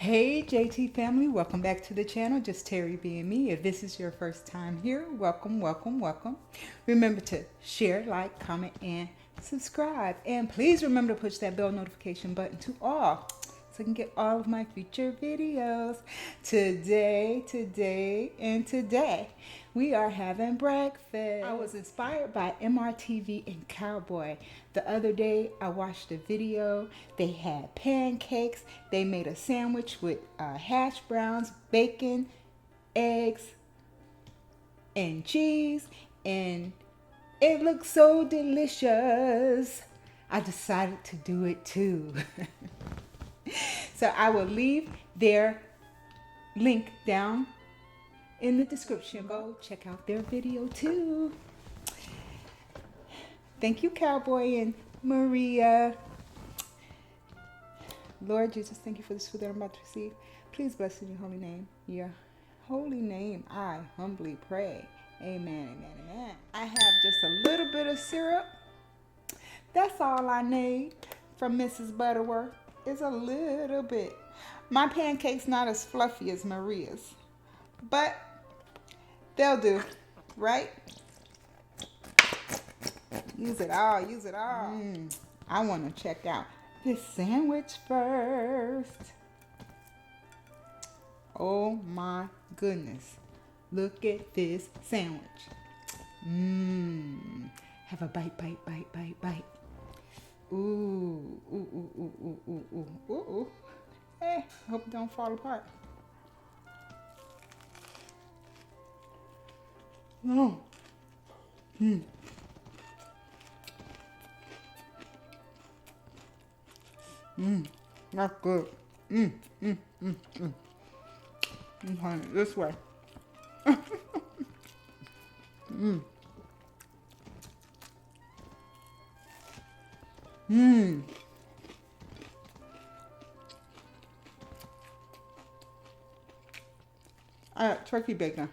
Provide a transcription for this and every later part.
Hey JT family, welcome back to the channel. Just Terry being me. If this is your first time here, welcome, welcome, welcome. Remember to share, like, comment, and subscribe. And please remember to push that bell notification button to all so you can get all of my future videos. Today, we are having breakfast. I was inspired by MRTV and Cowboy. The other day, I watched a video. They had pancakes. They made a sandwich with hash browns, bacon, eggs, and cheese. And it looked so delicious. I decided to do it too. So I will leave their link down in the description. Go check out their video too. Thank you, Cowboy and Maria. Lord Jesus, thank you for this food that I'm about to receive. Please bless in your holy name. Your holy name, I humbly pray. Amen, amen, amen. I have just a little bit of syrup. That's all I need from Mrs. Butterworth. Is a little bit. My pancake's not as fluffy as Maria's, but they'll do, right? Use it all, use it all. I want to check out this sandwich first. Oh my goodness. Look at this sandwich. Have a bite, bite, bite, bite, bite. Ooh, ooh, ooh, ooh, ooh, ooh, ooh, ooh, ooh. Hey, hope it don't fall apart. Oh. That's good. Honey, this way. I got turkey bacon.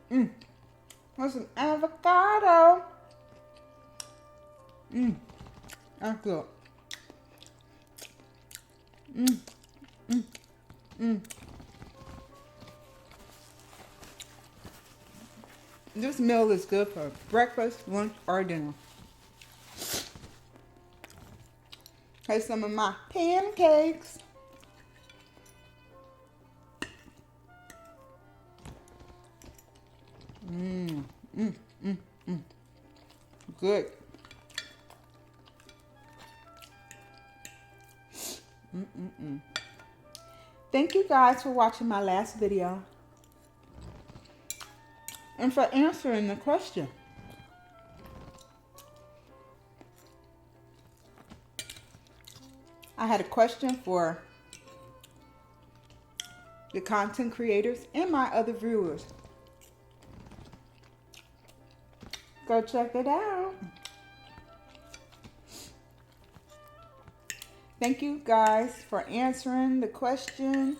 With some avocado. That's good. This meal is good for breakfast, lunch, or dinner. Here's some of my pancakes. Good. Thank you guys for watching my last video and for answering the question. I had a question for the content creators and my other viewers. Go check it out. Thank you guys for answering the questions.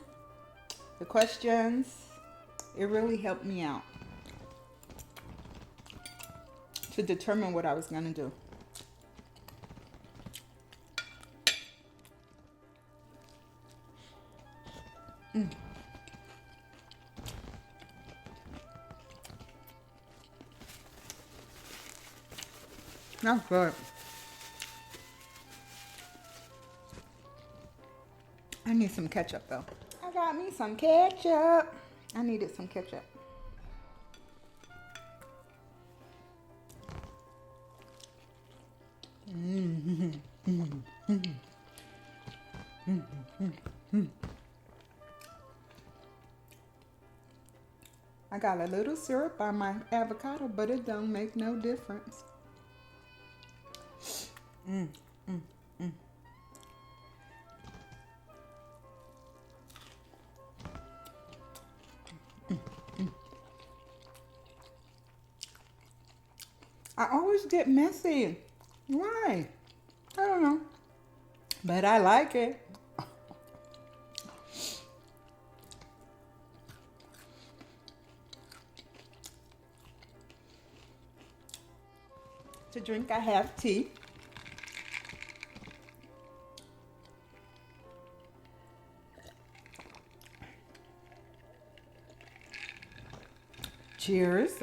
It really helped me out to determine what I was going to do. That's good. I need some ketchup though. I got me some ketchup. I needed some ketchup. I got a little syrup on my avocado, but it don't make no difference. I always get messy. Why? I don't know. But I like it. To drink, I have tea. Cheers.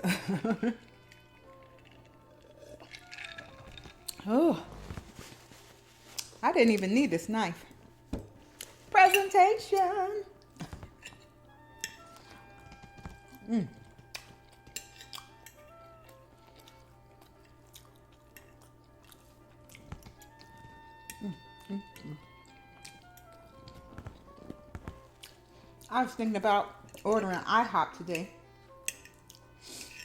Oh, I didn't even need this knife. Presentation. I was thinking about ordering IHOP today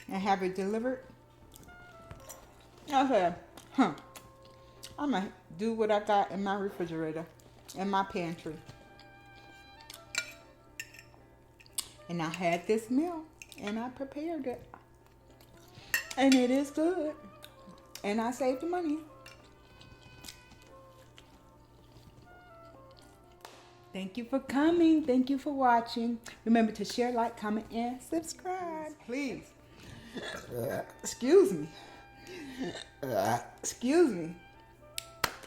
and have it delivered. I said, I'm going to do what I got in my refrigerator, in my pantry. And I had this meal, and I prepared it. And it is good. And I saved the money. Thank you for coming. Thank you for watching. Remember to share, like, comment, and subscribe. Please. Excuse me. Excuse me.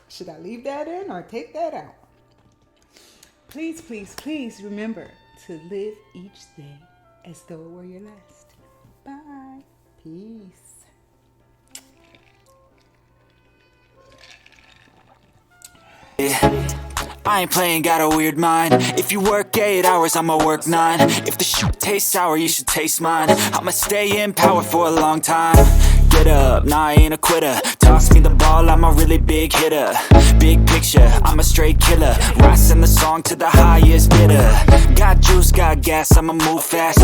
Should I leave that in or take that out? Please, please, please remember to live each day as though it were your last. Bye. Peace. I ain't playing, got a weird mind. If you work 8 hours, I'ma work 9. If the shoot tastes sour, you should taste mine. I'ma stay in power for a long time. Get up, nah, I ain't a quitter. Toss me the ball, I'm a really big hitter. Big picture, I'm a straight killer. Rising the song to the highest bidder. Got juice, got gas, I'ma move fast.